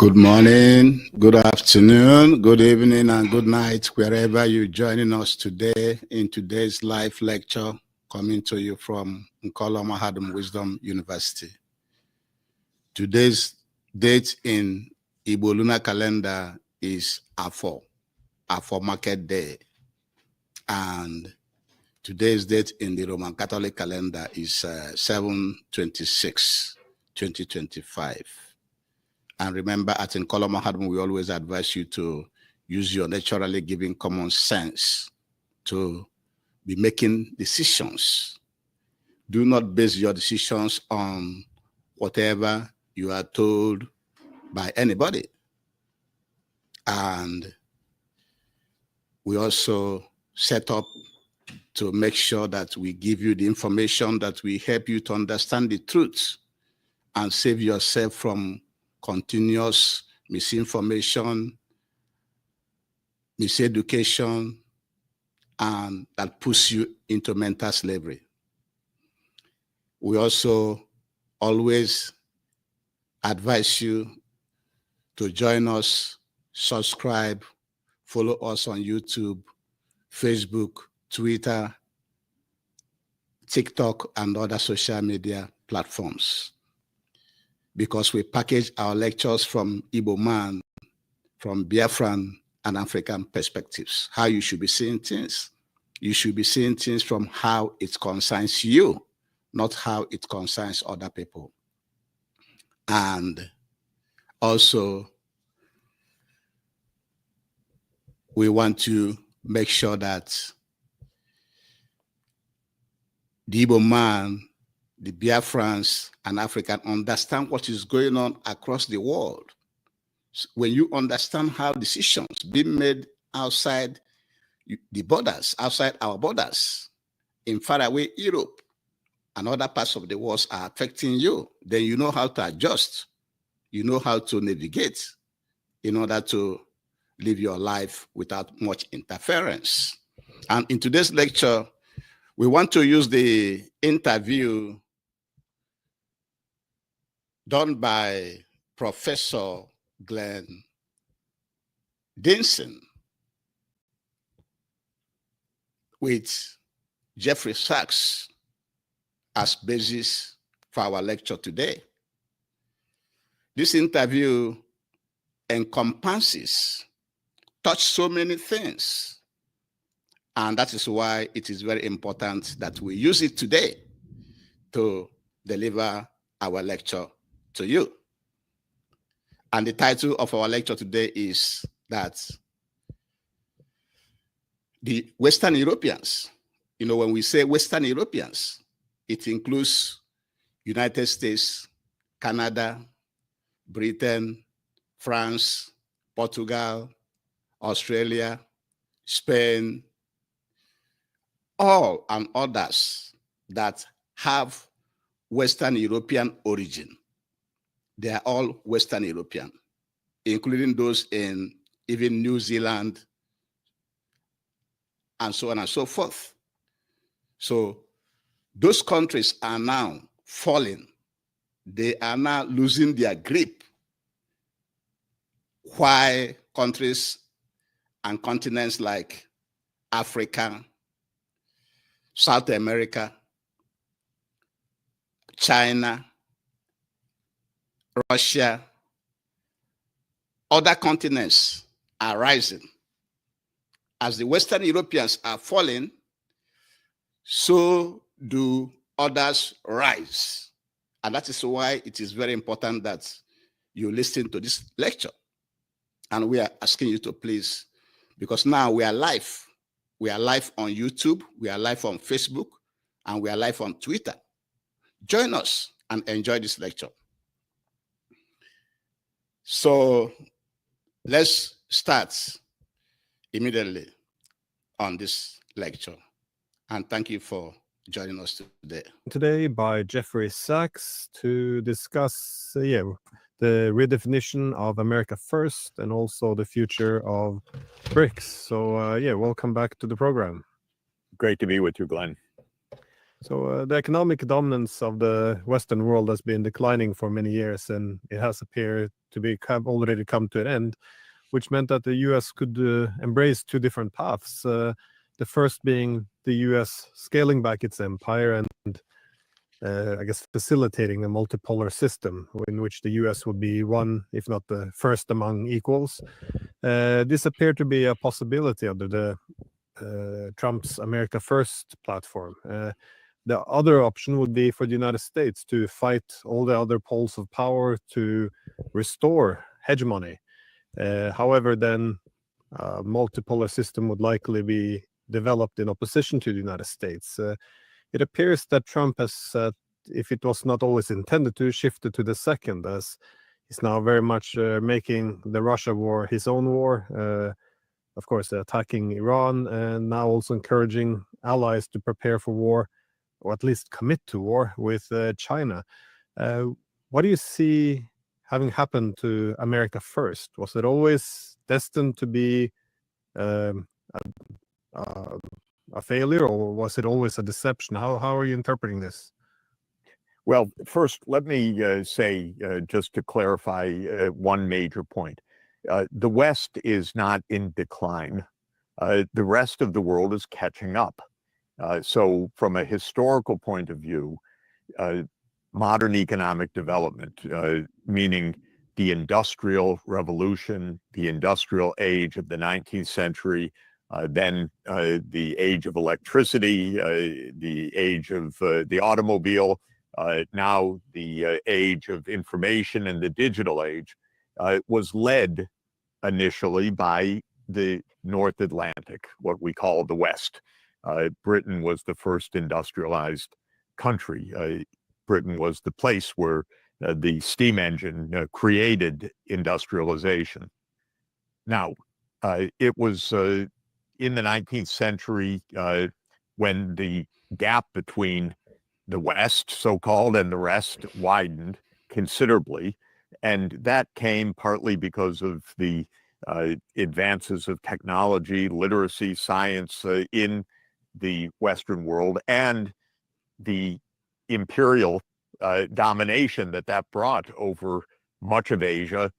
Good morning, good afternoon, good evening, and good night, wherever you're joining us today in today's live lecture coming to you from Nkola Mahadum Wisdom University. Today's date in Igbo lunar calendar is Afo Market Day. And today's date in the Roman Catholic calendar is 7/26/2025. And remember, at Nkola Mahadum, we always advise you to use your naturally given common sense to be making decisions. Do not base your decisions on whatever you are told by anybody. And we also set up to make sure that we give you the information that will help you to understand the truth and save yourself from continuous misinformation, miseducation, and that puts you into mental slavery. We also always advise you to join us, subscribe, follow us on YouTube, Facebook, Twitter, TikTok, and other social media platforms, because we package our lectures from Igbo man, from Biafran and African perspectives, how you should be seeing things. You should be seeing things from how it concerns you, not how it concerns other people. And also, we want to make sure that the Igbo man, the Biafrans, and African understand what is going on across the world. So when you understand how decisions being made outside the borders, outside our borders, in faraway Europe and other parts of the world are affecting you, then you know how to adjust. You know how to navigate in order to live your life without much interference. And in today's lecture, we want to use the interview done by Professor Glenn Dinson with Jeffrey Sachs as basis for our lecture today. This interview encompasses, touches so many things, and that is why it is very important that we use it today to deliver our lecture to you. And the title of our lecture today is that the Western Europeans, when we say Western Europeans, it includes United States, Canada, Britain, France, Portugal, Australia, Spain, all and others that have Western European origin. They are all Western European, including those in even New Zealand, and so on and so forth. So those countries are now falling. They are now losing their grip, while countries and continents like Africa, South America, China, Russia, other continents are rising. As the Western Europeans are falling, so do others rise. And that is why it is very important that you listen to this lecture. And we are asking you to please, because now we are live. We are live on YouTube, we are live on Facebook, and we are live on Twitter. Join us and enjoy this lecture. So let's start immediately on this lecture. And thank you for joining us today. Today by Jeffrey Sachs to discuss the redefinition of America First and also the future of BRICS. So welcome back to the program. Great to be with you, Glenn. So the economic dominance of the Western world has been declining for many years, and it has appeared to be already come to an end, which meant that the U.S. could embrace two different paths. The first being the U.S. scaling back its empire and I guess facilitating a multipolar system in which the U.S. would be one, if not the first among equals. This appeared to be a possibility under the Trump's America First platform. The other option would be for the United States to fight all the other poles of power to restore hegemony. However, then a multipolar system would likely be developed in opposition to the United States. It appears that Trump has, if it was not always intended to, shifted to the second, as he's now very much making the Russia war his own war, of course, attacking Iran, and now also encouraging allies to prepare for war, or at least commit to war with China. What do you see having happened to America First? Was it always destined to be a failure, or was it always a deception? How are you interpreting this? Well, first, let me say, just to clarify one major point. The West is not in decline. The rest of the world is catching up. So from a historical point of view, modern economic development, meaning the Industrial Revolution, the industrial age of the 19th century, then the age of electricity, the age of the automobile, now the age of information and the digital age, was led initially by the North Atlantic, what we call the West. Britain was the first industrialized country. Britain was the place where the steam engine created industrialization. Now, it was in the 19th century when the gap between the West, so-called, and the rest widened considerably. And that came partly because of the advances of technology, literacy, science in the Western world, and the imperial domination that brought over much of Asia,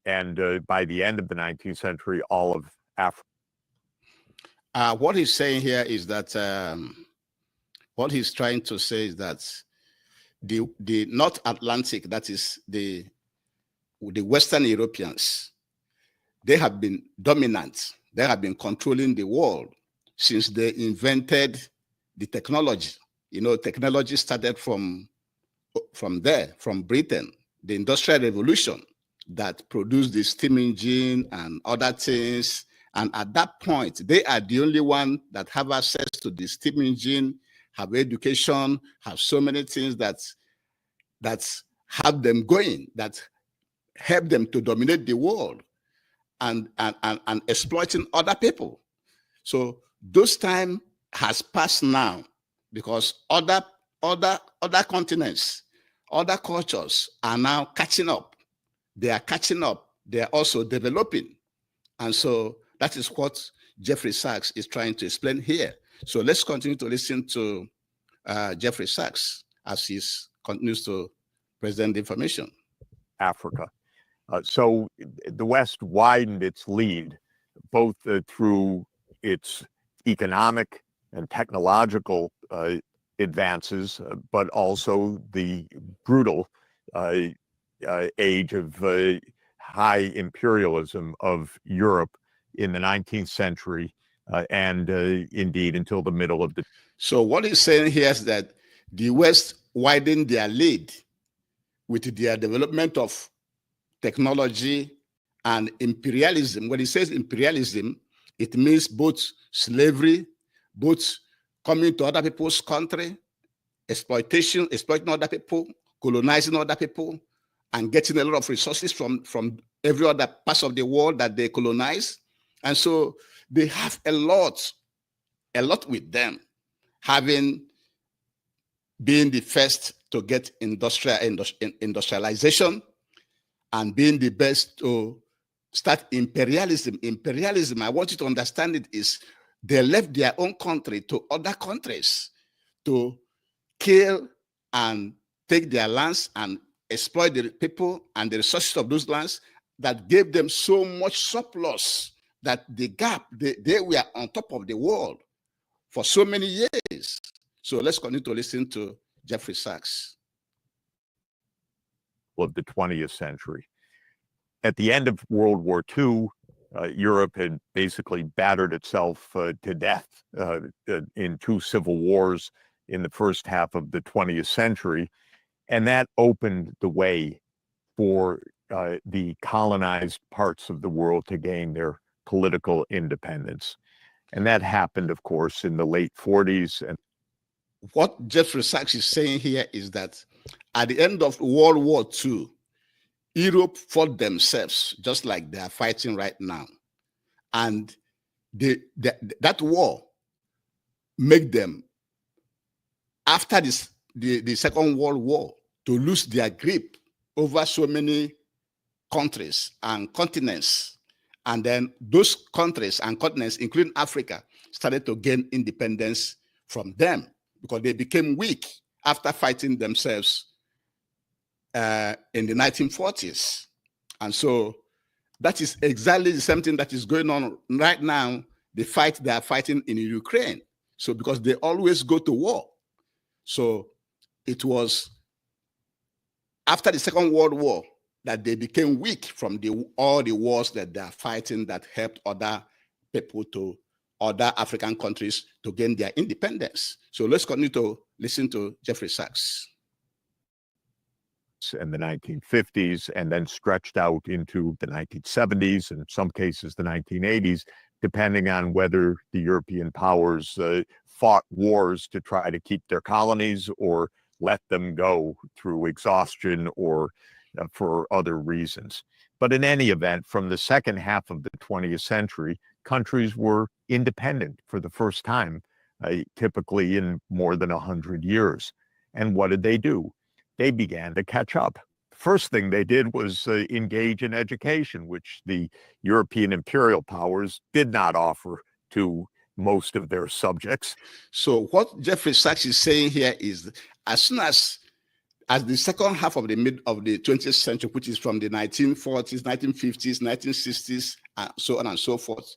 and by the end of the 19th century, all of Africa. What he's saying here is that what he's trying to say is that the North Atlantic, that is the Western Europeans, they have been dominant. They have been controlling the world since they invented the technology. You know, technology started from there, from Britain, the Industrial Revolution that produced the steam engine and other things. And at that point, they are the only one that have access to the steam engine, have education, have so many things that have them going, that help them to dominate the world and exploiting other people. So those time has passed now, because other continents, other cultures are now catching up. They are catching up. They are also developing. And so that is what Jeffrey Sachs is trying to explain here. So let's continue to listen to Jeffrey Sachs as he continues to present the information. Africa. So the West widened its lead, both through its economic and technological advances, but also the brutal age of high imperialism of Europe in the 19th century, and indeed until the middle of the... So what he's saying here is that the West widened their lead with their development of technology and imperialism. When he says imperialism, it means both slavery, both coming to other people's country, exploiting other people, colonizing other people, and getting a lot of resources from every other part of the world that they colonize. And so they have a lot with them, having been the first to get industrialization and being the best to start imperialism. Imperialism, I want you to understand it, is they left their own country to other countries to kill and take their lands and exploit the people and the resources of those lands that gave them so much surplus that the gap, they were on top of the world for so many years. So let's continue to listen to Jeffrey Sachs. Of the 20th century. At the end of World War II, Europe had basically battered itself to death in 2 civil wars in the first half of the 20th century. And that opened the way for the colonized parts of the world to gain their political independence. And that happened, of course, in the late 40s. And what Jeffrey Sachs is saying here is that at the end of World War II, Europe fought themselves just like they are fighting right now. And that war made them, after the Second World War, to lose their grip over so many countries and continents. And then those countries and continents, including Africa, started to gain independence from them because they became weak after fighting themselves in the 1940s. And so that is exactly the same thing that is going on right now, the fight they are fighting in Ukraine. So because they always go to war. So it was after the Second World War that they became weak from all the wars that they are fighting that helped other people other African countries to gain their independence. So let's continue to listen to Jeffrey Sachs. In the 1950s, and then stretched out into the 1970s, and in some cases the 1980s, depending on whether the European powers fought wars to try to keep their colonies or let them go through exhaustion or for other reasons. But in any event, from the second half of the 20th century, countries were independent for the first time, typically in more than 100 years. And what did they do? They began to catch up. First thing they did was engage in education, which the European imperial powers did not offer to most of their subjects. So what Jeffrey Sachs is saying here is, as soon as the second half of the mid of the 20th century, which is from the 1940s, 1950s, 1960s, and so on and so forth,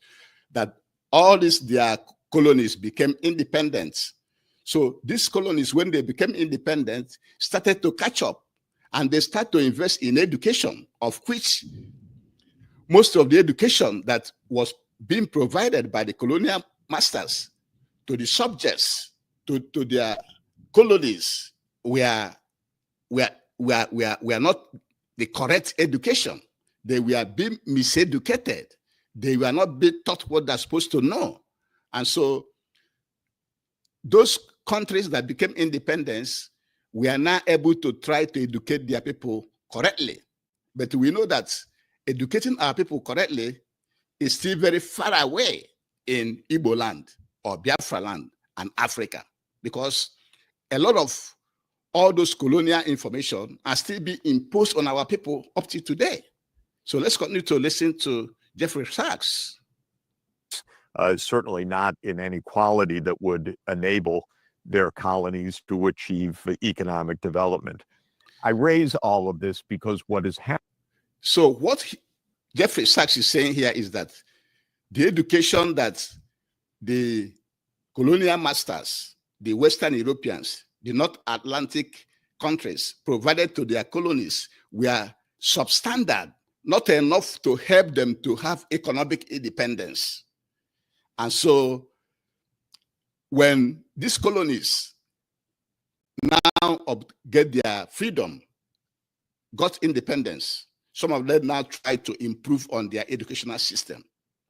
that all their colonies became independent. So these colonies, when they became independent, started to catch up, and they start to invest in education, of which most of the education that was being provided by the colonial masters to the subjects, to their colonies, were not the correct education. They were being miseducated. They were not being taught what they're supposed to know. And so those countries that became independent were now able to try to educate their people correctly. But we know that educating our people correctly is still very far away in Igbo land or Biafra land and Africa, because a lot of all those colonial information are still being imposed on our people up to today. So let's continue to listen to Jeffrey Sachs. Certainly not in any quality that would enable their colonies to achieve economic development. I raise all of this because what is happening. So what Jeffrey Sachs is saying here is that the education that the colonial masters, the Western Europeans, the North Atlantic countries provided to their colonies were substandard, not enough to help them to have economic independence. And so when these colonies now get their freedom, got independence, some of them now try to improve on their educational system.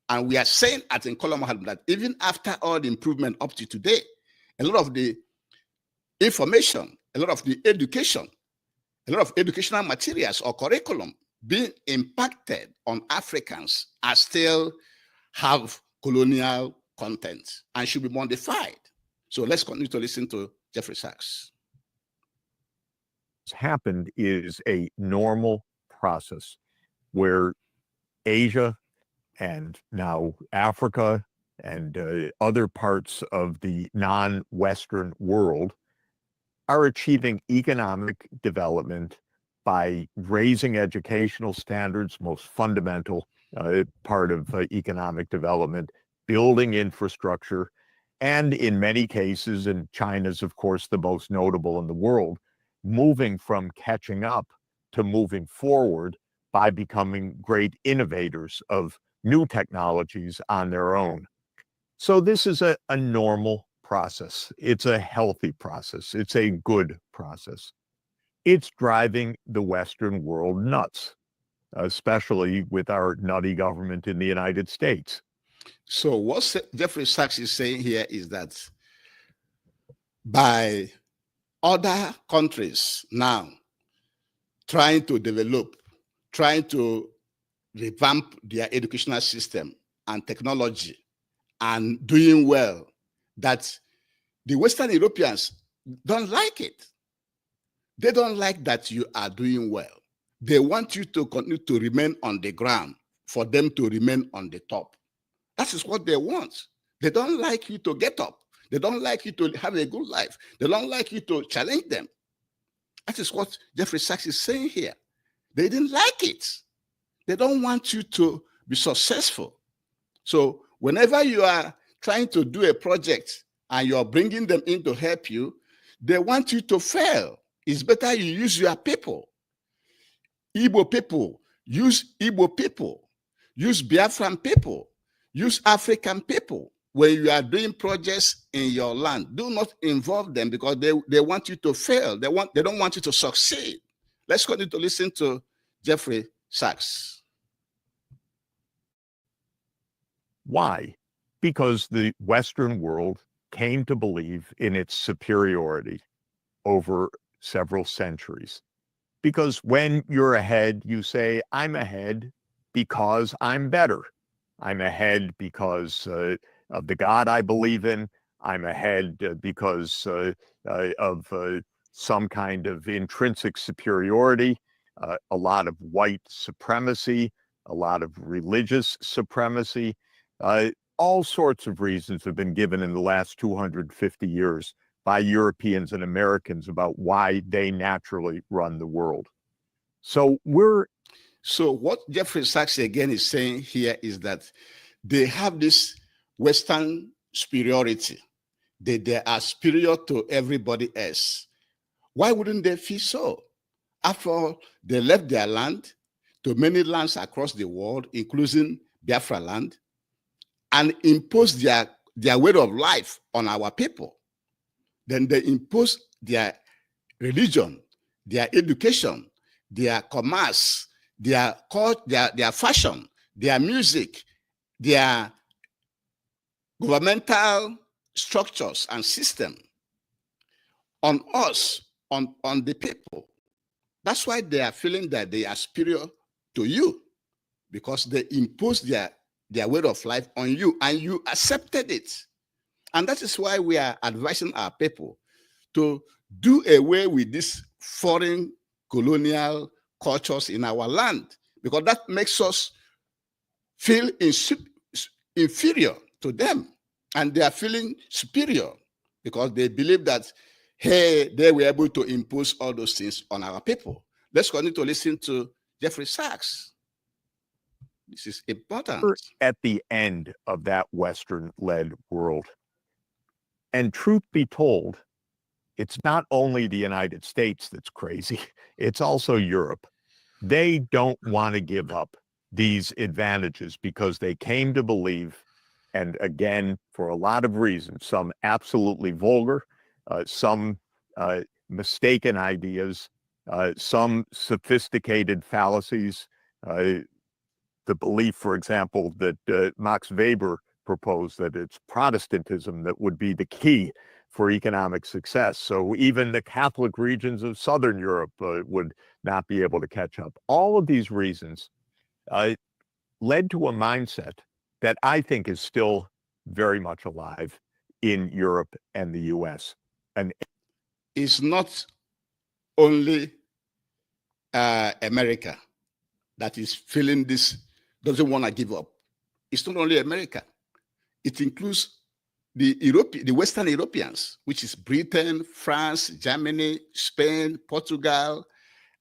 And we are saying at Nkolomahal that even after all the improvement up to today, a lot of the information, a lot of the education, a lot of educational materials or curriculum being impacted on Africans are still have colonial content and should be modified. So let's continue to listen to Jeffrey Sachs. What's happened is a normal process where Asia and now Africa and other parts of the non-Western world are achieving economic development by raising educational standards, most fundamental part of economic development, building infrastructure, and in many cases, and China's of course the most notable in the world, moving from catching up to moving forward by becoming great innovators of new technologies on their own. So this is a normal process. It's a healthy process. It's a good process. It's driving the Western world nuts, especially with our nutty government in the United States. So what Jeffrey Sachs is saying here is that by other countries now trying to develop, trying to revamp their educational system and technology and doing well, that the Western Europeans don't like it. They don't like that you are doing well. They want you to continue to remain on the ground for them to remain on the top. That is what they want. They don't like you to get up. They don't like you to have a good life. They don't like you to challenge them. That is what Jeffrey Sachs is saying here. They didn't like it. They don't want you to be successful. So whenever you are trying to do a project and you're bringing them in to help you, they want you to fail. It's better you use your people. Igbo people, use Igbo people. Use Biafran people. Use African people. When you are doing projects in your land, do not involve them because they want you to fail. They don't want you to succeed. Let's continue to listen to Jeffrey Sachs. Why? Because the Western world came to believe in its superiority over several centuries. Because when you're ahead, you say, I'm ahead because I'm better. I'm ahead because of the God I believe in. I'm ahead because of some kind of intrinsic superiority, a lot of white supremacy, a lot of religious supremacy. All sorts of reasons have been given in the last 250 years by Europeans and Americans about why they naturally run the world. So what Jeffrey Sachs again is saying here is that they have this Western superiority. They are superior to everybody else. Why wouldn't they feel so? After all, they left their land to many lands across the world, including Biafra land, and imposed their way of life on our people. Then they imposed their religion, their education, their commerce, their fashion, their music, their governmental structures and system on us, on the people. That's why they are feeling that they are superior to you, because they imposed their way of life on you and you accepted it. And that is why we are advising our people to do away with these foreign colonial cultures in our land, because that makes us feel inferior to them. And they are feeling superior because they believe that, hey, they were able to impose all those things on our people. Let's continue to listen to Jeffrey Sachs. This is important. We're at the end of that Western-led world. And truth be told, it's not only the United States that's crazy, it's also Europe. They don't want to give up these advantages because they came to believe, and again, for a lot of reasons, some absolutely vulgar, some mistaken ideas, some sophisticated fallacies. The belief, for example, that Max Weber proposed that it's Protestantism that would be the key for economic success. So even the Catholic regions of Southern Europe would not be able to catch up. All of these reasons led to a mindset that I think is still very much alive in Europe and the US. And it's not only America that is feeling this, doesn't want to give up. It's not only America. It includes the Western Europeans, which is Britain, France, Germany, Spain, Portugal,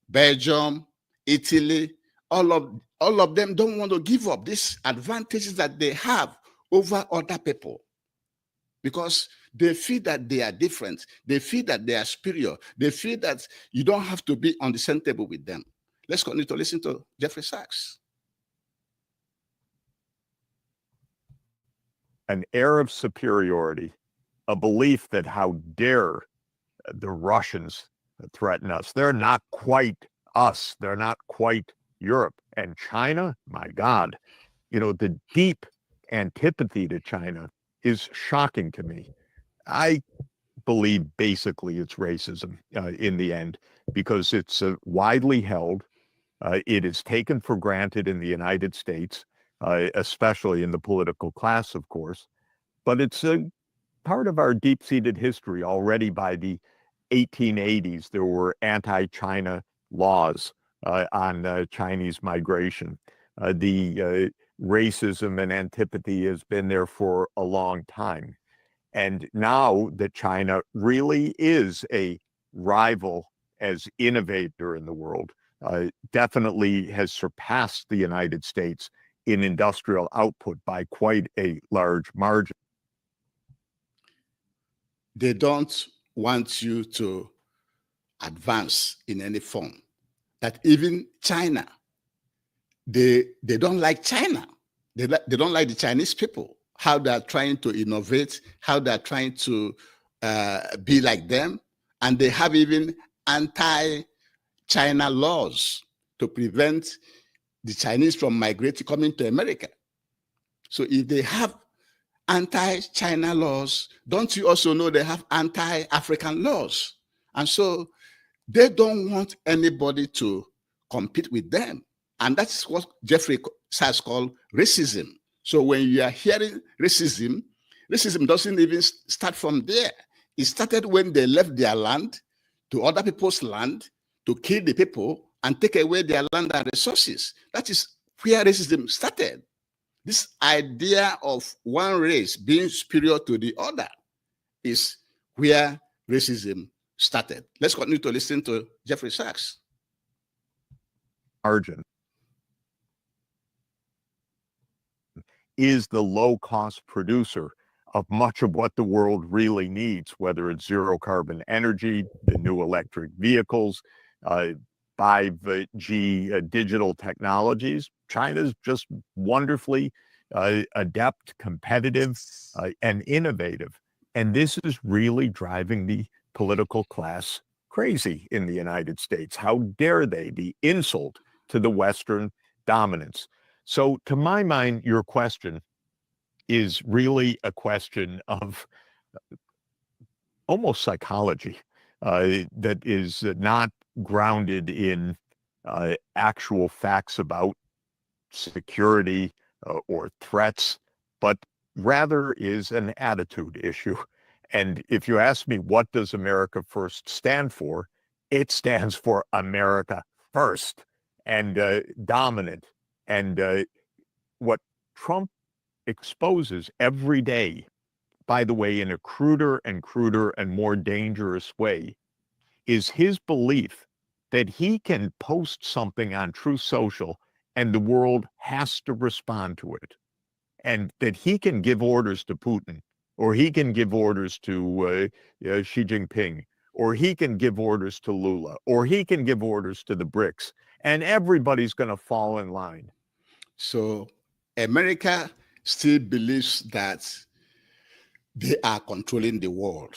Belgium, Italy. All of them don't want to give up these advantages that they have over other people, because they feel that they are different. They feel that they are superior. They feel that you don't have to be on the same table with them. Let's continue to listen to Jeffrey Sachs. An air of superiority, a belief that how dare the Russians threaten us. They're not quite us. They're not quite Europe. And China, my God, the deep antipathy to China is shocking to me. I believe basically it's racism in the end, because it's widely held. It is taken for granted in the United States, especially in the political class, of course. But it's a part of our deep-seated history. Already by the 1880s, there were anti-China laws on Chinese migration. The racism and antipathy has been there for a long time. And now that China really is a rival as innovator in the world, definitely has surpassed the United States in industrial output by quite a large margin. They don't want you to advance in any form. That even China, they don't like China. They don't like the Chinese people, how they're trying to innovate, how they're trying to be like them. And they have even anti-China laws to prevent the Chinese from migrating, coming to America. So if they have anti-China laws, don't you also know they have anti-African laws? And so they don't want anybody to compete with them. And that's what Jeffrey Sachs called racism. So when you are hearing racism, racism doesn't even start from there. It started when they left their land to other people's land to kill the people and take away their land and resources. That is where racism started. This idea of one race being superior to the other is where racism started. Let's continue to listen to Jeffrey Sachs. Margin is the low-cost producer of much of what the world really needs, whether it's zero carbon energy, the new electric vehicles, 5G digital technologies. China's just wonderfully adept, competitive, and innovative. And this is really driving the political class crazy in the United States. How dare they? The insult to the Western dominance. So to my mind, your question is really a question of almost psychology that is not grounded in actual facts about security or threats, but rather is an attitude issue. And if you ask me, what does America First stand for? It stands for America first and dominant. And what Trump exposes every day, by the way, in a cruder and more dangerous way, is his belief that he can post something on Truth Social and the world has to respond to it. And that he can give orders to Putin, or he can give orders to Xi Jinping, or he can give orders to Lula, or he can give orders to the BRICS, and everybody's going to fall in line. So America still believes that they are controlling the world.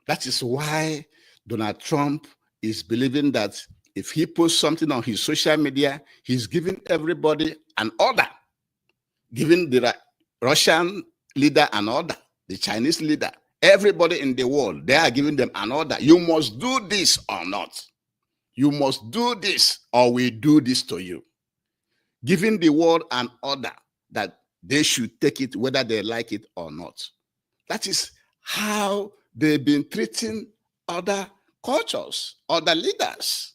That is why Donald Trump is believing that if he posts something on his social media, he's giving everybody an order, giving the Russian leader an order, the Chinese leader, everybody in the world, they are giving them an order. You must do this or not. You must do this or we do this to you. Giving the world an order that they should take it whether they like it or not. That is how they've been treating other cultures, other leaders.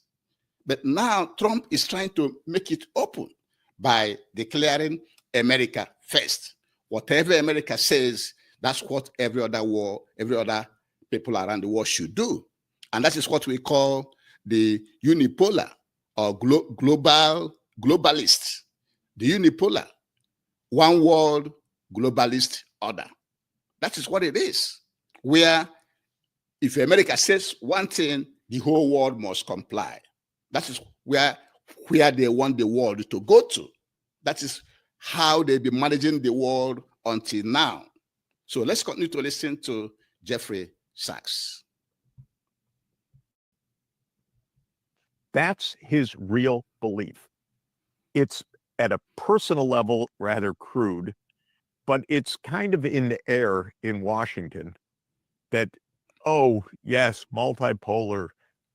But now Trump is trying to make it open by declaring America first. Whatever America says, that's what every other people around the world should do. And that is what we call the unipolar or globalist. The unipolar, one world globalist order. That is what it is. Where if America says one thing, the whole world must comply. That is where they want the world to go to. That is how they've been managing the world until now. So let's continue to listen to Jeffrey Sachs. That's his real belief. It's at a personal level rather crude, but it's kind of in the air in Washington that, oh, yes, multipolar.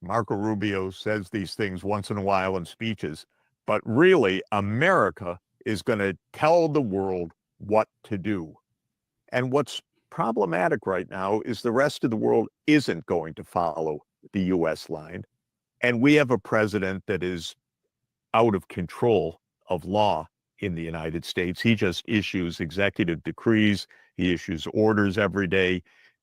Marco Rubio says these things once in a while in speeches, but really America is going to tell the world what to do. And what's problematic right now is the rest of the world isn't going to follow the US line. And we have a president that is out of control of law in the United States. He just issues executive decrees. He issues orders every day.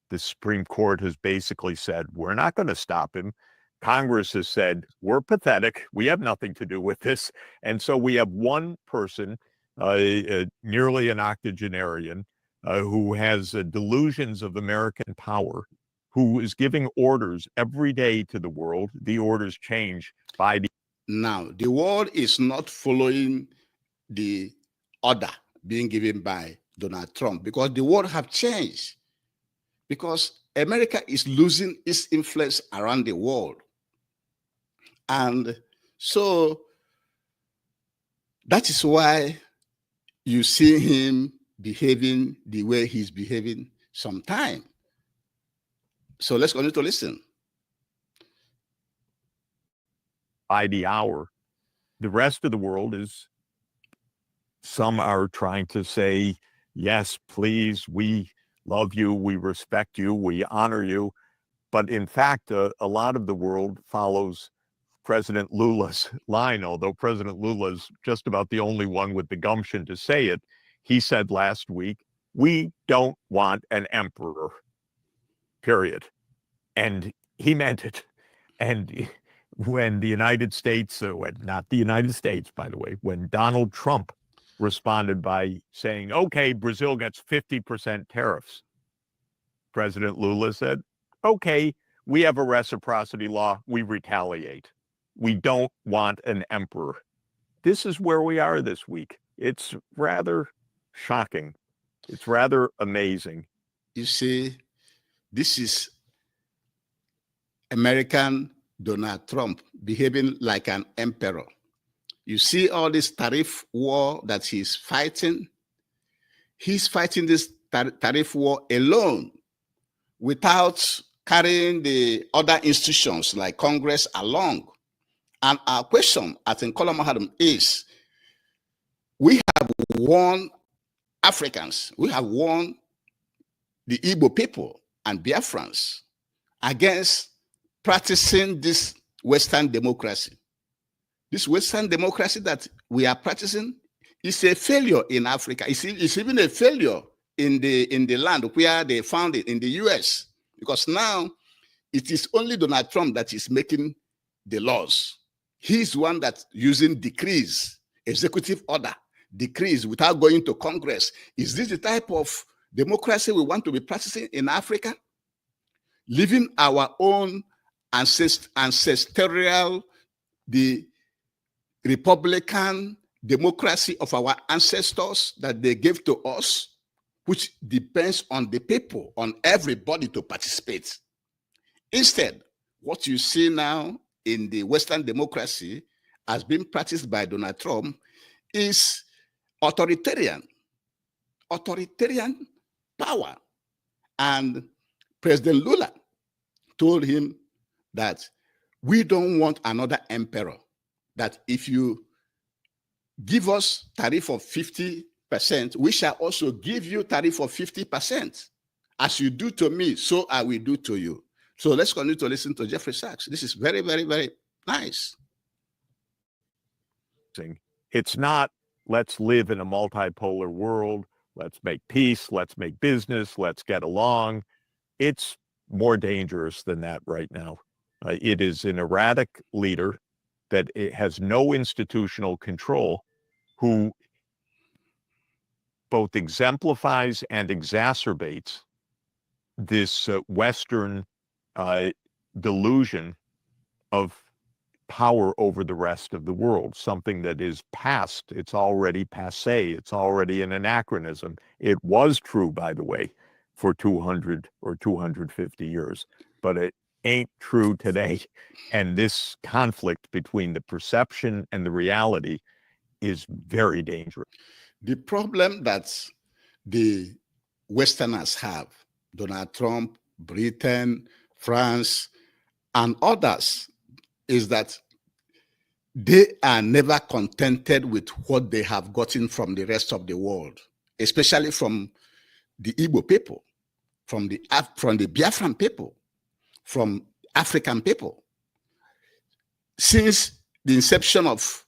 The Supreme Court has basically said, we're not going to stop him. Congress has said, we're pathetic. We have nothing to do with this. And so we have one person, nearly an octogenarian, who has delusions of American power, who is giving orders every day to the world. The orders change by the... Now, the world is not following the order being given by Donald Trump because the world have changed. Because America is losing its influence around the world. And so that is why you see him behaving the way he's behaving sometimes. So let's continue to listen. By the hour, the rest of the world is, some are trying to say, yes, please, we love you, we respect you, we honor you. But in fact, a lot of the world follows President Lula's line, although President Lula's just about the only one with the gumption to say it. He said last week, we don't want an emperor, period. And he meant it. And when the United States, not the United States, by the way, when Donald Trump responded by saying, okay, Brazil gets 50% tariffs, President Lula said, okay, we have a reciprocity law, we retaliate. We don't want an emperor. This is where we are this week. It's rather shocking. It's rather amazing. You see, this is American Donald Trump behaving like an emperor. You see all this tariff war that he's fighting. He's fighting this tariff war alone without carrying the other institutions like Congress along. And our question at Nkola Mahadum is, we have won Africans, we have won the Igbo people and Biafrans against practicing this Western democracy. This Western democracy that we are practicing is a failure in Africa. It's even a failure in the land where they found it, in the US, because now it is only Donald Trump that is making the laws. He's one that's using decrees, executive order, decrees without going to Congress. Is this the type of democracy we want to be practicing in Africa? Leaving our own ancestral, the Republican democracy of our ancestors that they gave to us, which depends on the people, on everybody to participate. Instead, what you see now in the Western democracy as being practiced by Donald Trump is authoritarian power. And President Lula told him that we don't want another emperor, that if you give us tariff of 50%, we shall also give you tariff of 50%. As you do to me, so I will do to you. So let's continue to listen to Jeffrey Sachs. This is very, very, very nice. It's not, let's live in a multipolar world let's make peace, let's make business, let's get along. It's more dangerous than that right now. It is an erratic leader that it has no institutional control, who both exemplifies and exacerbates this Western delusion of power over the rest of the world, something that is past. It's already passé. It's already an anachronism. It was true, by the way, for 200 or 250 years, but it ain't true today. And this conflict between the perception and the reality is very dangerous. The problem that the Westerners have, Donald Trump, Britain, France, and others, is that they are never contented with what they have gotten from the rest of the world, especially from the Igbo people, from the Biafran people, from African people. Since the inception of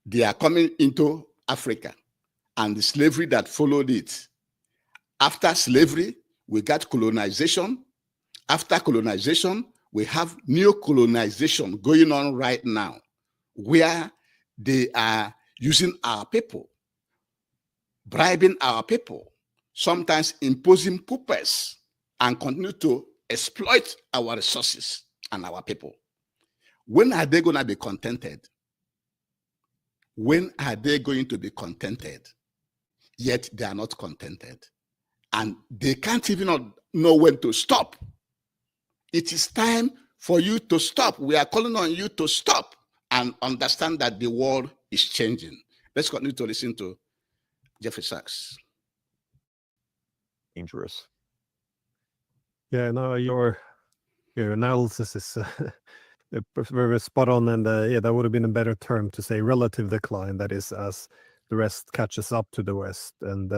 their coming into Africa and the slavery that followed it, after slavery, we got colonization. After colonization, we have neo-colonization going on right now, where they are using our people, bribing our people, sometimes imposing puppets, and continue to exploit our resources and our people. When are they going to be contented? When are they going to be contented? Yet they are not contented. And they can't even know when to stop. It is time for you to stop. We are calling on you to stop and understand that the world is changing. Let's continue to listen to Jeffrey Sachs. Dangerous. Yeah, no, your analysis is very spot on, and yeah, that would have been a better term to say relative decline. That is, as the rest catches up to the West, and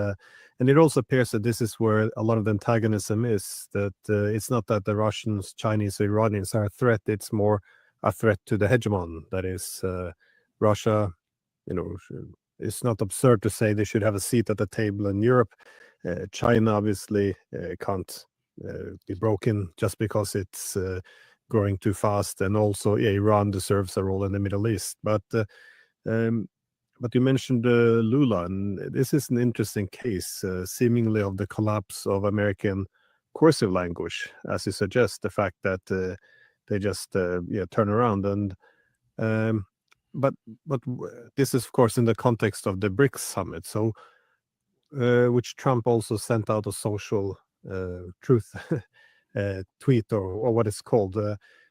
it also appears that this is where a lot of the antagonism is. That it's not that the Russians, Chinese, or Iranians are a threat; it's more a threat to the hegemon. That is, Russia. You know, it's not absurd to say they should have a seat at the table in Europe. China obviously can't be broken just because it's growing too fast, and also Iran deserves a role in the Middle East. But you mentioned Lula, and this is an interesting case, seemingly of the collapse of American cursive language, as you suggest. The fact that they just turn around, and but this is of course in the context of the BRICS summit, so which Trump also sent out a social truth tweet, or what it's called,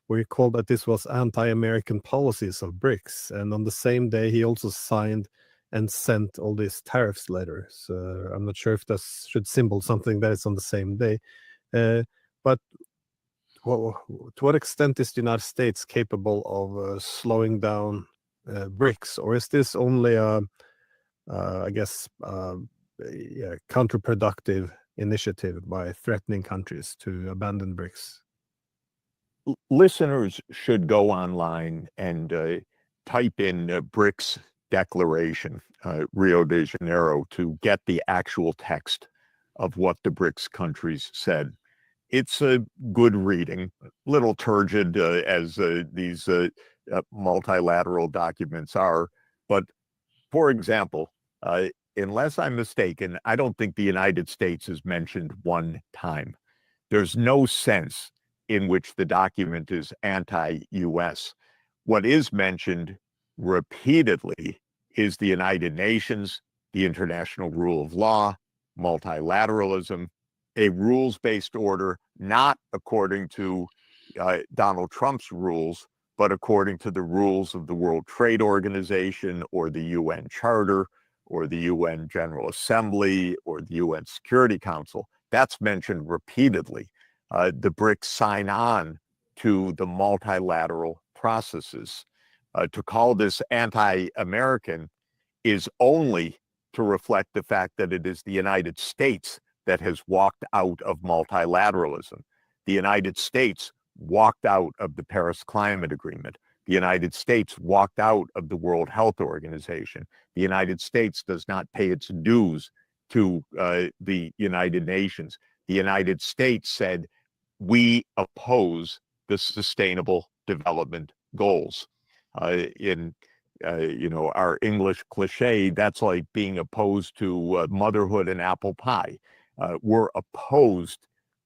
where he called that this was anti-American policies of BRICS. And on the same day, he also signed and sent all these tariffs letters. I'm not sure if that should symbol something that it's on the same day. But to what extent is the United States capable of slowing down BRICS? Or is this only I guess, counterproductive initiative by threatening countries to abandon BRICS? Listeners should go online and type in BRICS declaration, Rio de Janeiro, to get the actual text of what the BRICS countries said. It's a good reading, a little turgid as these multilateral documents are. But for example, unless I'm mistaken, I don't think the United States is mentioned one time. There's no sense in which the document is anti-US. What is mentioned repeatedly is the United Nations, the international rule of law, multilateralism, a rules-based order, not according to Donald Trump's rules, but according to the rules of the World Trade Organization or the UN Charter or the UN General Assembly or the UN Security Council. That's mentioned repeatedly. The BRICS sign on to the multilateral processes. To call this anti-American is only to reflect the fact that it is the United States that has walked out of multilateralism. The United States walked out of the Paris Climate Agreement. The United States walked out of the World Health Organization. The United States does not pay its dues to the United Nations. The United States said, we oppose the Sustainable Development Goals. In our English cliche, that's like being opposed to motherhood and apple pie. We're opposed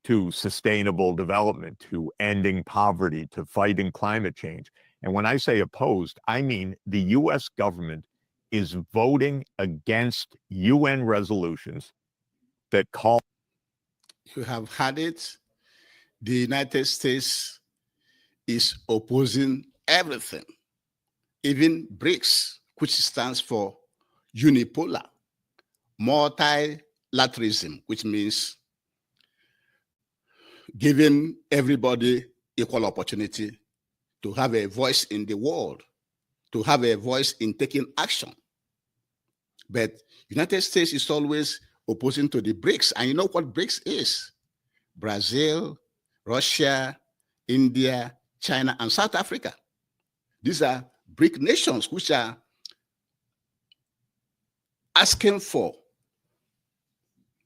to sustainable development, to ending poverty, to fighting climate change. And when I say opposed, I mean the US government is voting against UN resolutions that call. You have had it. The United States is opposing everything, even BRICS, which stands for unipolar, multilateralism, which means giving everybody equal opportunity to have a voice in the world, to have a voice in taking action. But United States is always opposing to the BRICS. And you know what BRICS is? Brazil, Russia, India, China, and South Africa. These are BRIC nations which are asking for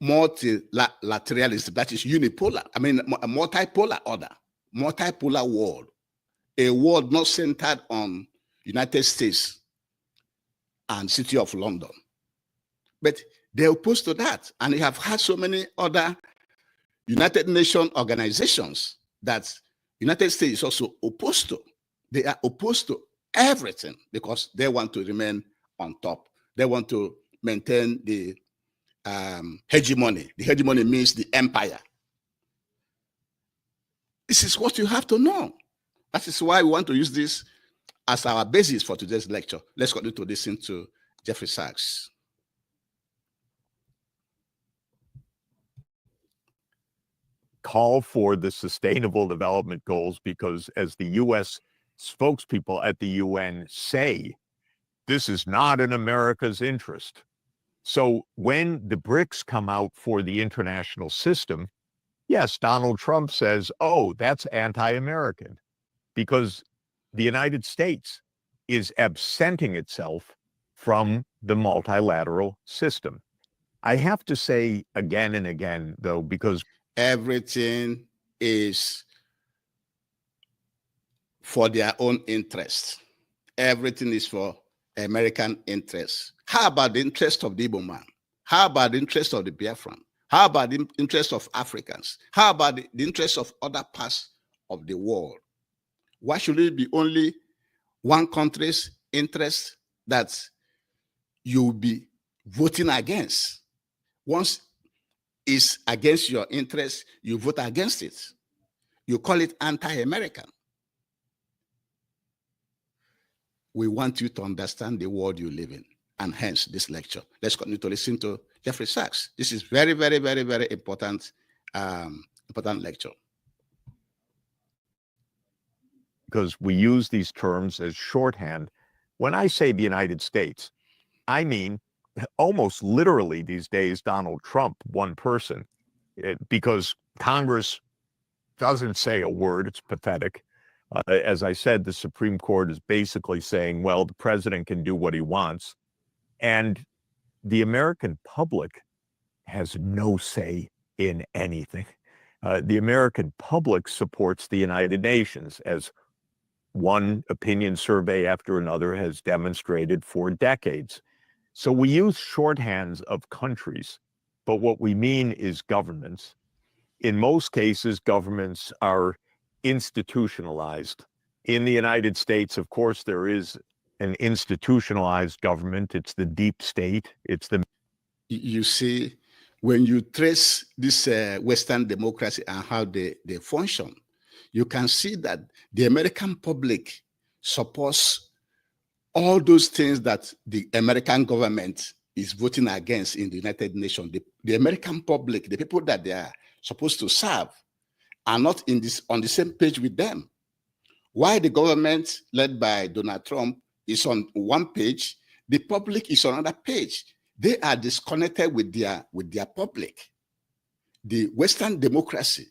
multilateralism, that is unipolar, a multipolar order, multipolar world, a world not centered on United States and City of London. But they're opposed to that. And they have had so many other United Nations organizations that United States is also opposed to. They are opposed to everything because they want to remain on top. They want to maintain the hegemony. The hegemony means the empire. This is what you have to know. That is why we want to use this as our basis for today's lecture. Let's continue to listen to Jeffrey Sachs. Call for the Sustainable Development Goals because, as the U.S. spokespeople at the UN say, this is not in America's interest. So when the BRICS come out for the international system, yes, Donald Trump says, oh, that's anti-American, because the United States is absenting itself from the multilateral system. I have to say again and again, though, because everything is for their own interest. Everything is for American interests. How about the interest of the Igbo man? How about the interest of the Biafran? How about the interest of Africans? How about the interest of other parts of the world? Why should it be only one country's interest that you'll be voting against? Once it's against your interest, you vote against it. You call it anti-American. We want you to understand the world you live in, and hence this lecture. Let's continue to listen to Jeffrey Sachs. This is very, very, very, very important, important lecture. Because we use these terms as shorthand. When I say the United States, I mean almost literally these days Donald Trump, one person, because Congress doesn't say a word. It's pathetic. As I said, the Supreme Court is basically saying, well, the president can do what he wants. And the American public has no say in anything. The American public supports the United Nations, as one opinion survey after another has demonstrated for decades. So we use shorthands of countries, but what we mean is governments. In most cases, governments are institutionalized. In the United States, of course, there is an institutionalized government. It's the deep state. It's the... You see, when you trace this Western democracy and how they function, you can see that the American public supports all those things that the American government is voting against in the United Nations. The American public, the people that they are supposed to serve, are not on the same page with them. Why the government led by Donald Trump is on one page, the public is on another page. They are disconnected with their public. The Western democracy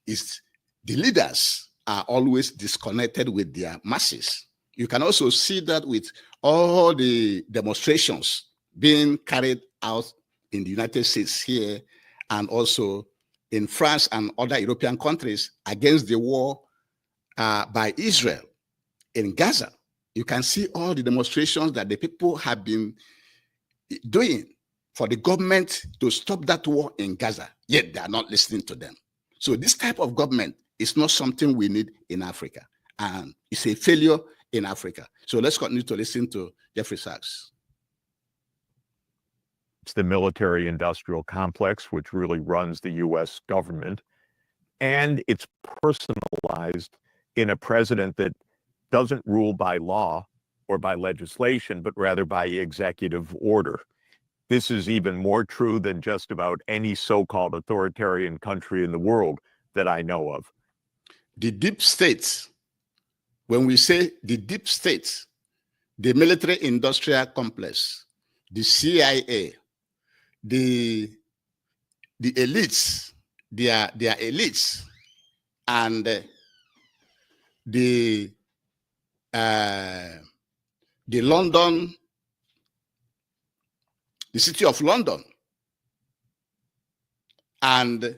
is, the leaders are always disconnected with their masses. You can also see that with all the demonstrations being carried out in the United States here, and also in France and other European countries against the war by Israel in Gaza. You can see all the demonstrations that the people have been doing for the government to stop that war in Gaza, yet they are not listening to them. So this type of government is not something we need in Africa, and it's a failure in Africa. So let's continue to listen to Jeffrey Sachs. It's the military-industrial complex, which really runs the U.S. government, and it's personalized in a president that doesn't rule by law or by legislation, but rather by executive order. This is even more true than just about any so-called authoritarian country in the world that I know of. The deep states, when we say the deep states, the military-industrial complex, the CIA, the elites, their elites, and the London, the city of London, and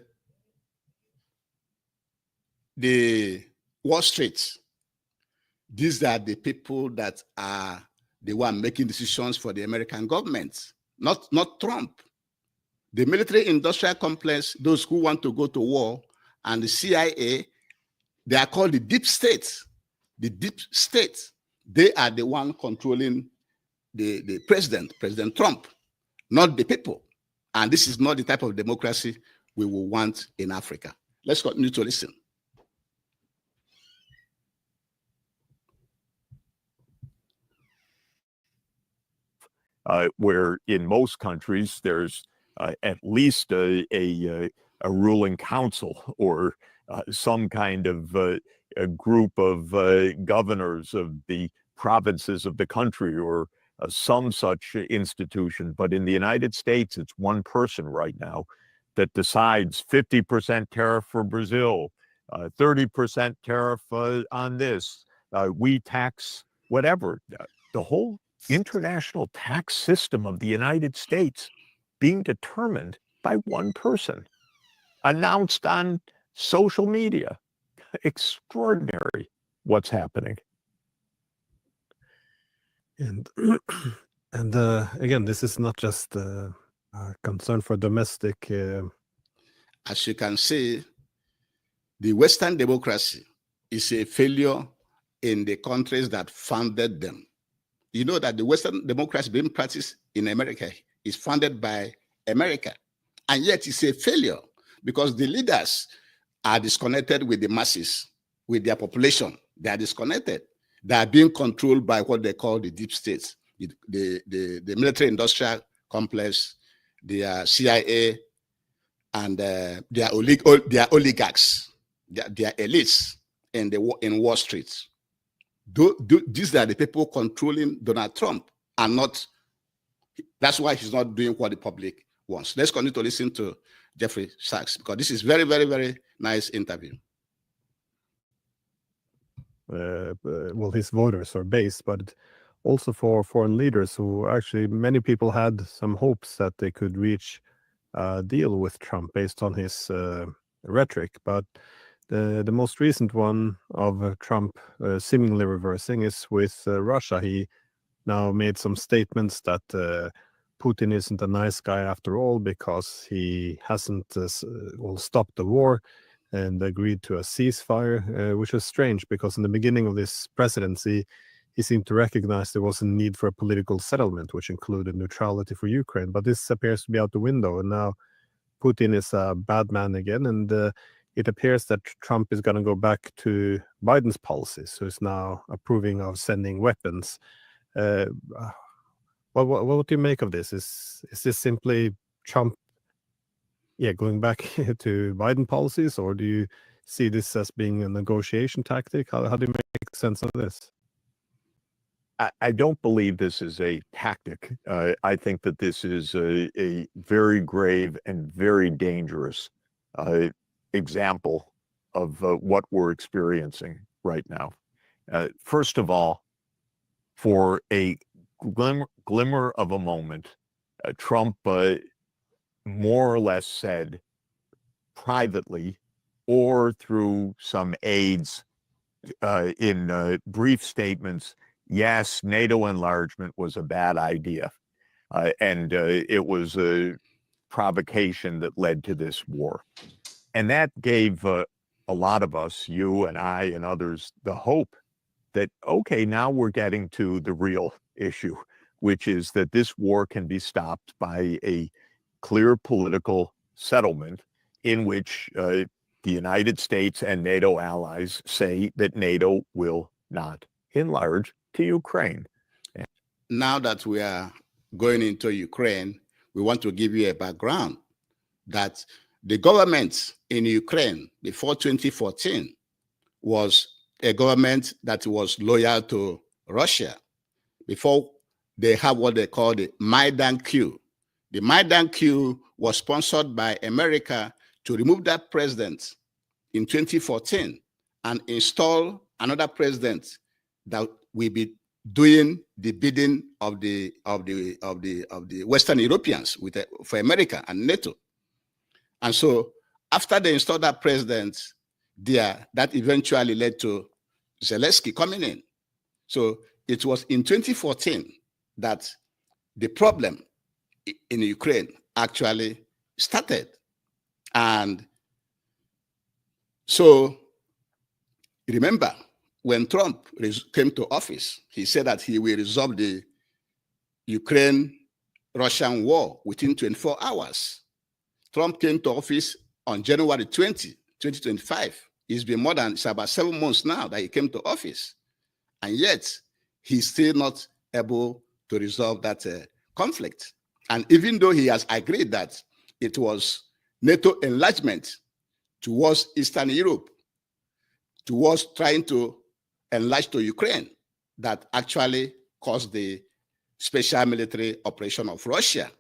the Wall Street. These are the people that are the one making decisions for the American government, not Trump. The military-industrial complex, those who want to go to war, and the CIA, they are called the deep state. The deep state, they are the one controlling the President Trump, not the people. And this is not the type of democracy we will want in Africa. Let's continue to listen. Where in most countries there's at least a ruling council or some kind of a group of governors of the provinces of the country, or some such institution. But in the United States, it's one person right now that decides 50% tariff for Brazil, 30% tariff on this, we tax whatever. The whole international tax system of the United States being determined by one person, announced on social media. Extraordinary what's happening. And again, this is not just a concern for domestic. As you can see, the Western democracy is a failure in the countries that founded them. You know that the Western democracy being practiced in America is funded by America, and yet it's a failure because the leaders are disconnected with the masses, with their population. They are disconnected. They are being controlled by what they call the deep states, the military-industrial complex, the CIA, and their oligarchs, their elites in Wall Street. These are the people controlling Donald Trump, and not. That's why he's not doing what the public wants. Let's continue to listen to Jeffrey Sachs, because this is very, very, very nice interview. Well, his voters are based, but also for foreign leaders who actually, many people had some hopes that they could reach a deal with Trump based on his rhetoric. But the most recent one of Trump seemingly reversing is with Russia. He now made some statements that Putin isn't a nice guy after all, because he hasn't stopped the war and agreed to a ceasefire, which is strange because in the beginning of this presidency, he seemed to recognize there was a need for a political settlement, which included neutrality for Ukraine. But this appears to be out the window, and now Putin is a bad man again, and it appears that Trump is going to go back to Biden's policies, so he's now approving of sending weapons. What do you make of this? Is this simply Trump going back to Biden policies, or do you see this as being a negotiation tactic? How do you make sense of this? I don't believe this is a tactic. I think that this is a very grave and very dangerous example of what we're experiencing right now. First of all, for a glimmer of a moment, Trump more or less said privately or through some aides in brief statements, yes, NATO enlargement was a bad idea. And it was a provocation that led to this war. And that gave a lot of us, you and I and others, the hope that, okay, now we're getting to the real issue, which is that this war can be stopped by a clear political settlement in which the United States and NATO allies say that NATO will not enlarge to Ukraine. Now that we are going into Ukraine, we want to give you a background that the government in Ukraine before 2014 was a government that was loyal to Russia. Before they have what they call the Maidan coup. The Maidan coup was sponsored by America to remove that president in 2014 and install another president that will be doing the bidding of the Western Europeans for America and NATO. And so after they installed that president there, that eventually led to Zelensky coming in. So it was in 2014 that the problem in Ukraine actually started. And so remember, when Trump came to office, he said that he will resolve the Ukraine-Russian war within 24 hours. Trump came to office on January 20, 2025. It's been it's about 7 months now that he came to office. And yet, he's still not able to resolve that conflict. And even though he has agreed that it was NATO enlargement towards Eastern Europe, towards trying to enlarge to Ukraine, that actually caused the special military operation of Russia.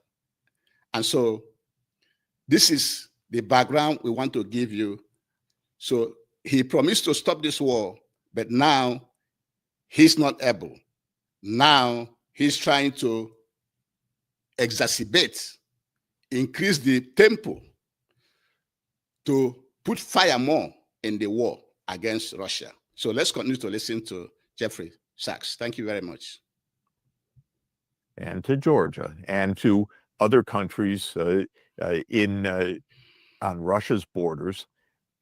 And so this is the background we want to give you. So he promised to stop this war, but now he's not able. Now he's trying to exacerbate, increase the tempo to put fire more in the war against Russia. So let's continue to listen to Jeffrey Sachs. Thank you very much. And to Georgia and to other countries on Russia's borders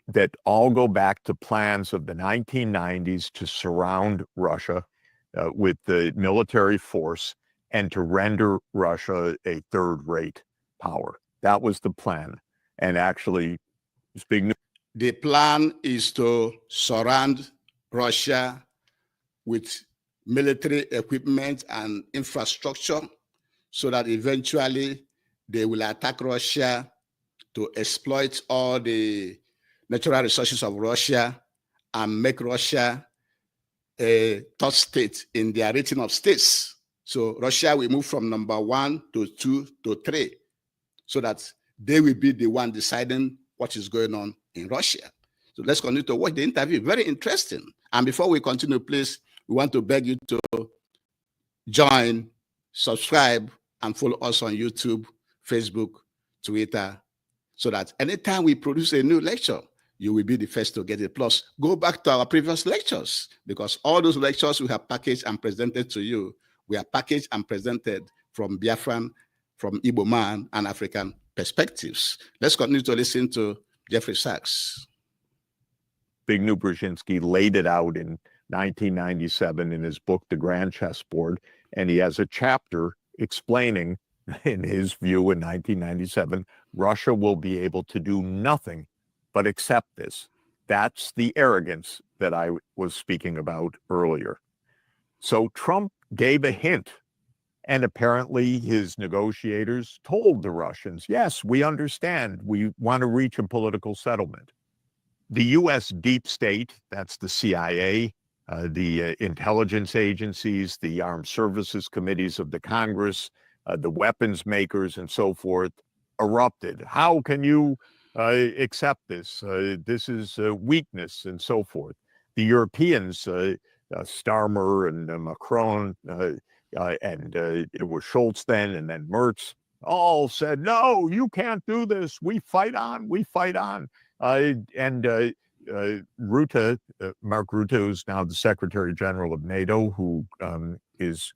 that all go back to plans of the 1990s to surround Russia with the military force and to render Russia a third-rate power. That was the plan. And actually, speaking. The plan is to surround Russia with military equipment and infrastructure so that eventually they will attack Russia to exploit all the natural resources of Russia and make Russia a third state in their rating of states. So Russia will move from number 1 to 2 to 3 so that they will be the one deciding what is going on in Russia. So let's continue to watch the interview. Very interesting. And before we continue, please, we want to beg you to join, subscribe, and follow us on YouTube, Facebook, Twitter, so that anytime we produce a new lecture, you will be the first to get it. Plus, go back to our previous lectures, because all those lectures we have packaged and presented to you, we are packaged and presented from Biafran, from Igbo man, and African perspectives. Let's continue to listen to Jeffrey Sachs. Zbigniew Brzezinski laid it out in 1997 in his book, The Grand Chessboard, and he has a chapter explaining, in his view in 1997, Russia will be able to do nothing but accept this. That's the arrogance that I was speaking about earlier. So Trump gave a hint, and apparently his negotiators told the Russians, yes, we understand, we want to reach a political settlement. The U.S. deep state, that's the CIA, the intelligence agencies, the armed services committees of the Congress, the weapons makers and so forth, erupted. How can you accept this? This is weakness and so forth. The Europeans, Starmer and Macron, and it was Schultz then, and then Merz, all said, no, you can't do this. We fight on. We fight on. Rutte, Mark Rutte, who's now the Secretary General of NATO, who is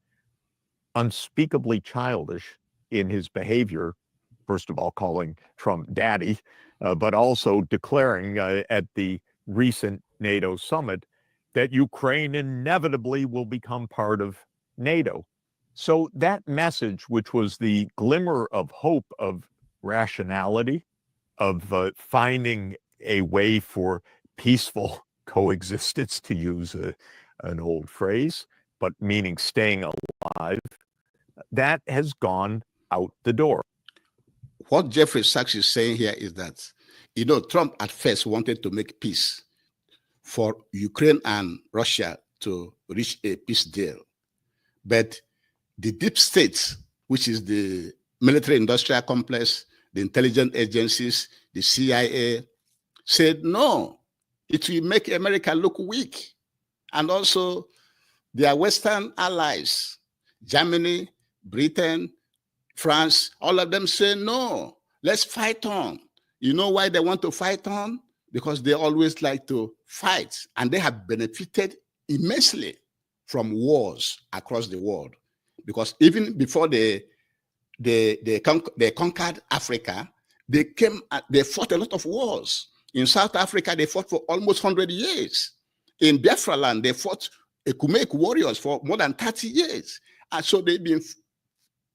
unspeakably childish in his behavior, first of all, calling Trump daddy, but also declaring at the recent NATO summit that Ukraine inevitably will become part of NATO. So that message, which was the glimmer of hope of rationality, of finding a way for peaceful coexistence, to use an old phrase, but meaning staying alive, that has gone out the door. What Jeffrey Sachs is saying here is that, Trump at first wanted to make peace for Ukraine and Russia to reach a peace deal. But the deep state, which is the military industrial complex, the intelligence agencies, the CIA, said no, it will make America look weak. And also their Western allies, Germany, Britain, France, all of them say no, let's fight on. You know why they want to fight on? Because they always like to fight, and they have benefited immensely from wars across the world. Because even before they conquered Africa, they fought a lot of wars. In South Africa, they fought for almost 100 years. In Biafra land, they fought Ekumenic warriors for more than 30 years. And so they've been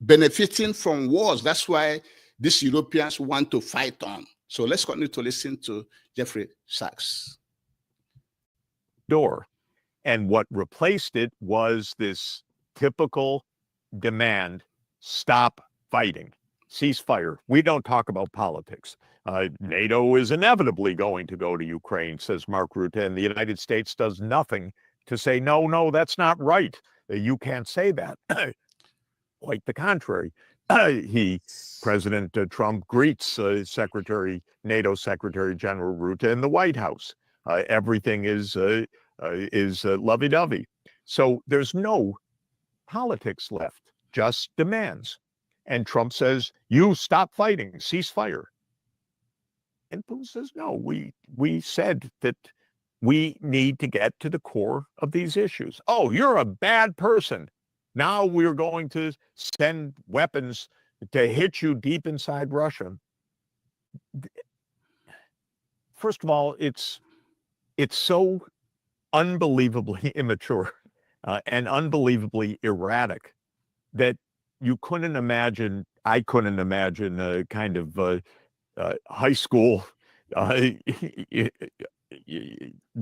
benefiting from wars. That's why these Europeans want to fight on. So let's continue to listen to Jeffrey Sachs. Door. And what replaced it was this typical demand: stop fighting, ceasefire. We don't talk about politics. NATO is inevitably going to go to Ukraine, says Mark Rutte, and the United States does nothing to say, no, that's not right. You can't say that. Quite the contrary. President Trump greets NATO Secretary General Rutte in the White House. Everything is lovey-dovey. So there's no politics left, just demands. And Trump says, you stop fighting, ceasefire. And Putin says, no, we said that we need to get to the core of these issues. Oh, you're a bad person. Now we're going to send weapons to hit you deep inside Russia. First of all, it's so unbelievably immature and unbelievably erratic that I couldn't imagine a kind of high school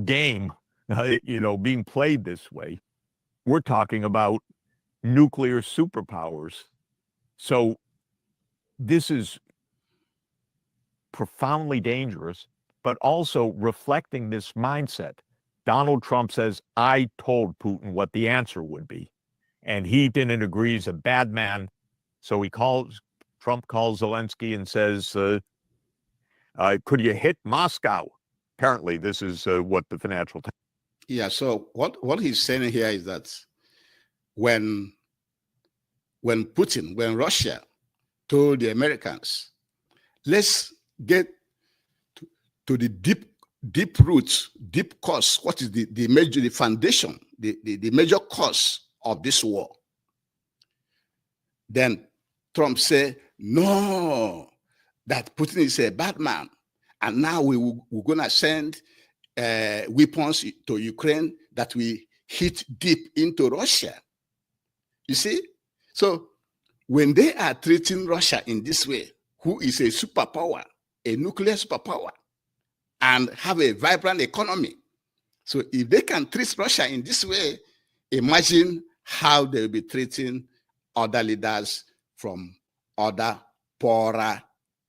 game, being played this way. We're talking about nuclear superpowers. So this is profoundly dangerous, but also reflecting this mindset. Donald Trump says, I told Putin what the answer would be, and he didn't agree. He's a bad man. So Trump calls Zelensky and says, could you hit Moscow? Apparently, this is what the Financial Times. Yeah, so what he's saying here is that when Russia told the Americans, let's get to the deep roots, deep cause, what is the foundation, the major cause of this war, then Trump said, no, that Putin is a bad man. And now we're going to send weapons to Ukraine that we hit deep into Russia. You see? So when they are treating Russia in this way, who is a superpower, a nuclear superpower, and have a vibrant economy, so if they can treat Russia in this way, imagine how they'll be treating other leaders from other poorer,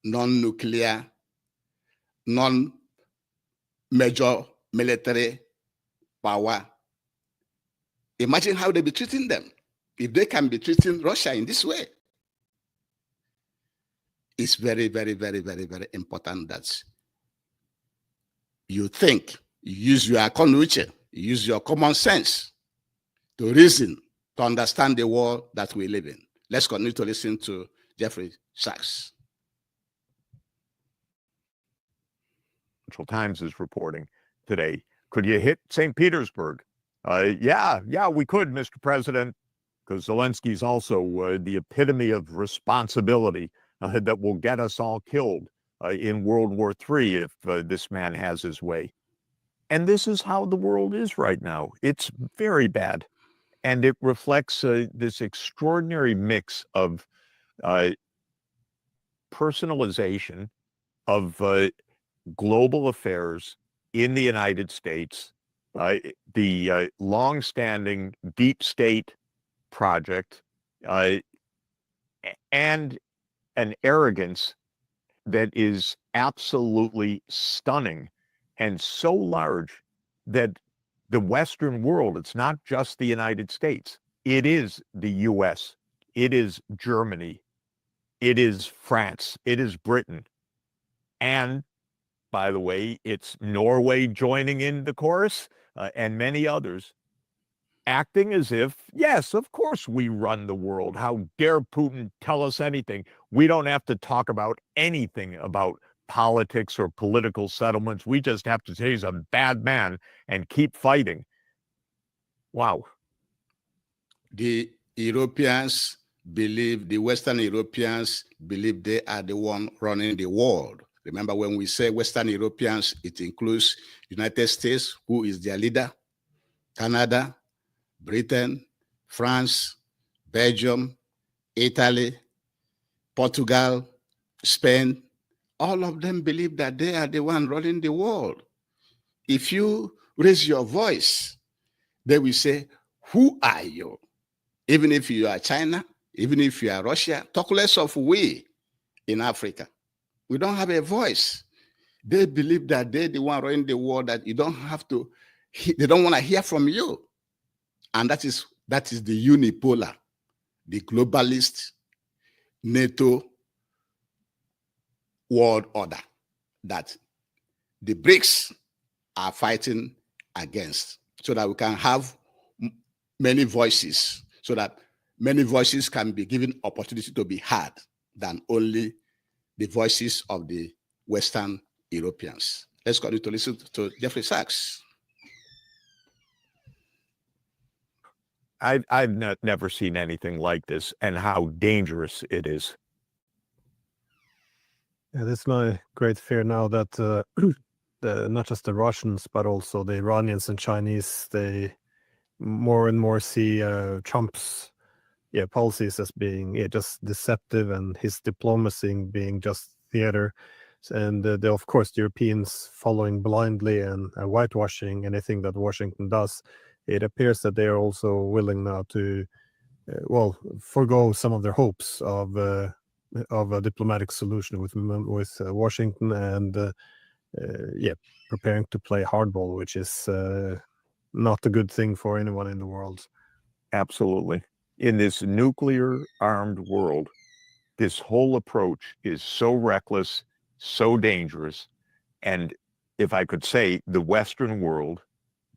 non-nuclear, non-major military power. Imagine how they'll be treating them if they can be treating Russia in this way. It's very, very, very, very, very important that you think, you use your conduit, you use your common sense to reason, to understand the world that we live in. Let's continue to listen to Jeffrey Sachs. Financial Times is reporting today. Could you hit St. Petersburg? Yeah, we could, Mr. President, because Zelensky's also the epitome of responsibility that will get us all killed in World War III if this man has his way. And this is how the world is right now. It's very bad. And it reflects this extraordinary mix of personalization of global affairs in the United States, the long-standing deep state project, and an arrogance that is absolutely stunning and so large that the Western world, it's not just the United States, it is the US, it is Germany, it is France, it is Britain, and by the way, it's Norway joining in the chorus and many others, acting as if, yes, of course we run the world. How dare Putin tell us anything? We don't have to talk about anything about politics or political settlements. We just have to say he's a bad man and keep fighting. Wow. The Europeans believe, the Western Europeans believe they are the one running the world. Remember, when we say Western Europeans, it includes United States, who is their leader, Canada, Britain, France, Belgium, Italy, Portugal, Spain. All of them believe that they are the one running the world. If you raise your voice, they will say, who are you? Even if you are China, even if you are Russia, talk less of we in Africa. We don't have a voice. They believe that they're the one running the world, that you don't have to, they don't want to hear from you. And that is the unipolar, the globalist NATO world order that the BRICS are fighting against, so that we can have many voices, so that many voices can be given opportunity to be heard than only the voices of the Western Europeans. Let's continue to listen to Jeffrey Sachs. I've never seen anything like this, and how dangerous it is. Yeah, that's my great fear now that not just the Russians, but also the Iranians and Chinese, they more and more see Trump's policies as being just deceptive, and his diplomacy being just theater. And of course, the Europeans following blindly and whitewashing anything that Washington does. It appears that they are also willing now to, forgo some of their hopes of a diplomatic solution with Washington, and preparing to play hardball, which is not a good thing for anyone in the world. Absolutely. In this nuclear-armed world, this whole approach is so reckless, so dangerous, and if I could say, the Western world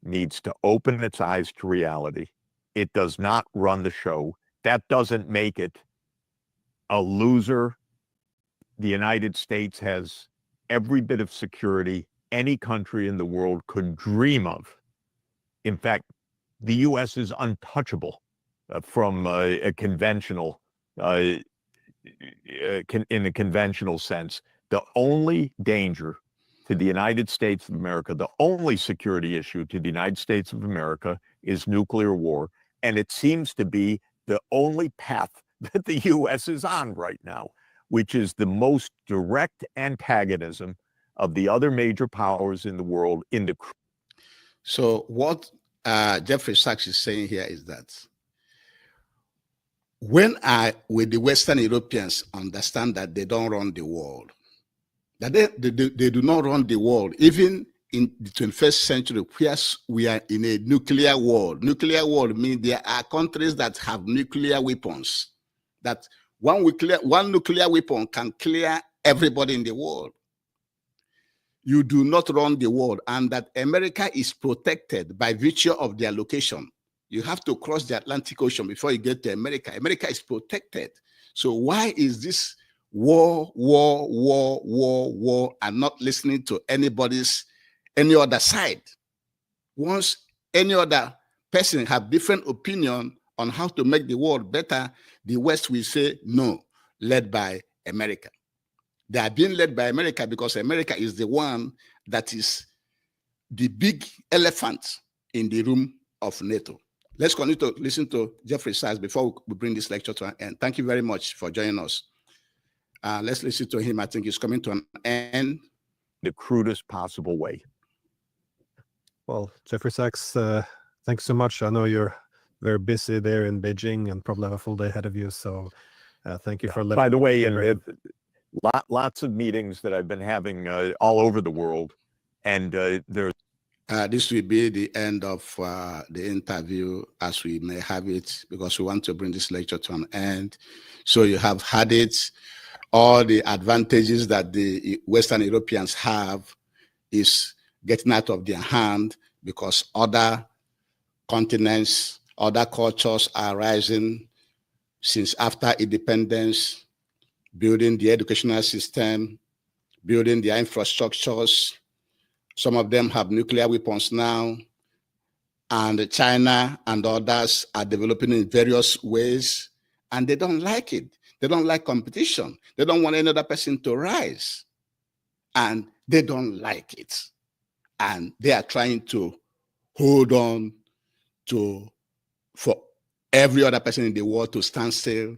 needs to open its eyes to reality. It does not run the show. That doesn't make it a loser. The United States has every bit of security any country in the world could dream of. In fact, the U.S. is untouchable from a conventional, in a conventional sense. The only danger to the United States of America, the only security issue to the United States of America is nuclear war. And it seems to be the only path that the U.S. is on right now, which is the most direct antagonism of the other major powers in the world in the. So what Jeffrey Sachs is saying here is that when the Western Europeans understand that they don't run the world, that they do not run the world, even in the 21st century, where we are in a nuclear world. Nuclear world means there are countries that have nuclear weapons, that one nuclear weapon can clear everybody in the world. You do not run the world, and that America is protected by virtue of their location. You have to cross the Atlantic Ocean before you get to America. America is protected. So why is this war, and not listening to any other side? Once any other person have different opinion on how to make the world better, the West will say no, led by America. They are being led by America because America is the one that is the big elephant in the room of NATO. Let's continue to listen to Jeffrey Sachs before we bring this lecture to an end. Thank you very much for joining us. Let's listen to him. I think he's coming to an end. The crudest possible way. Well, Jeffrey Sachs, thanks so much. I know you're very busy there in Beijing and probably have a full day ahead of you. So thank you for letting By the way, me lots of meetings that I've been having all over the world, and there's this will be the end of the interview as we may have it, because we want to bring this lecture to an end. So you have had it. All the advantages that the Western Europeans have is getting out of their hand because other continents, other cultures are rising since after independence, building the educational system, building their infrastructures. Some of them have nuclear weapons now, and China and others are developing in various ways, and they don't like it. They don't like competition. They don't want another person to rise, and they don't like it. And they are trying to hold on for every other person in the world to stand still,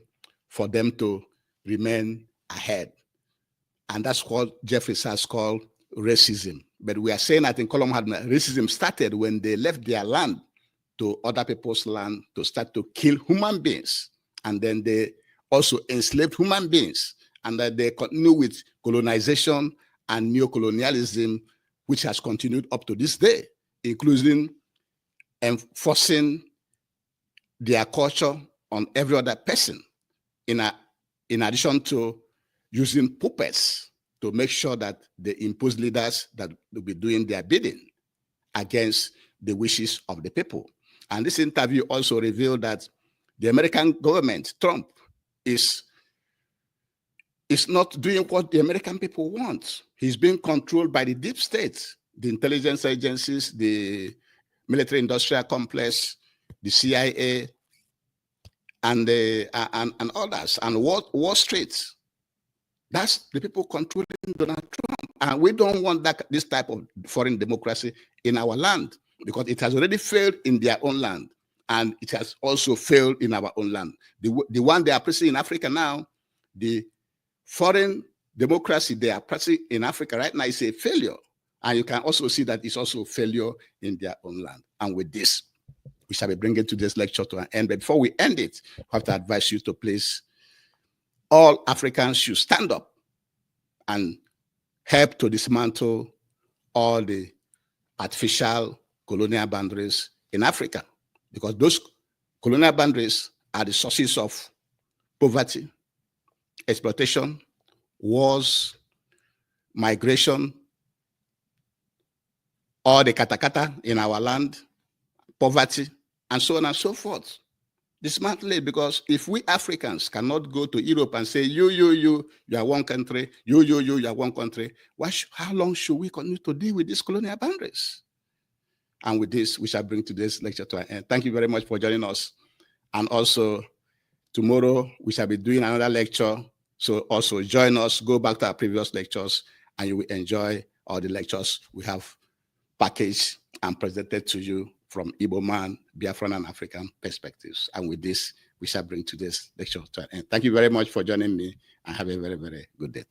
for them to remain ahead. And that's what Jeffrey Sachs called racism. But we are saying that in Colombia, racism started when they left their land to other people's land to start to kill human beings. And then they also enslaved human beings. And that they continue with colonization and neocolonialism, which has continued up to this day, including enforcing their culture on every other person, in addition to using puppets to make sure that they impose leaders that will be doing their bidding against the wishes of the people. And this interview also revealed that the American government, Trump, is not doing what the American people want. He's being controlled by the deep state, the intelligence agencies, the military industrial complex, the CIA, and others, and Wall Street. That's the people controlling Donald Trump. And we don't want this type of foreign democracy in our land, because it has already failed in their own land, and it has also failed in our own land. The one they are pressing in Africa now, the foreign democracy they are pressing in Africa right now is a failure. And you can also see that it's also a failure in their own land. And with this, we shall be bringing today's lecture to an end. But before we end it, I have to advise you to please, all Africans should stand up and help to dismantle all the artificial colonial boundaries in Africa, because those colonial boundaries are the sources of poverty, exploitation, wars, migration, all the katakata in our land, poverty, and so on and so forth. Dismantle it, because if we Africans cannot go to Europe and say, you are one country, you are one country, how long should we continue to deal with these colonial boundaries? And with this, we shall bring today's lecture to an end. Thank you very much for joining us. And also, tomorrow, we shall be doing another lecture. So also join us, go back to our previous lectures, and you will enjoy all the lectures we have packaged and presented to you from Igbo man, Biafran, and African perspectives. And with this, we shall bring today's lecture to an end. Thank you very much for joining me, and have a very, very good day.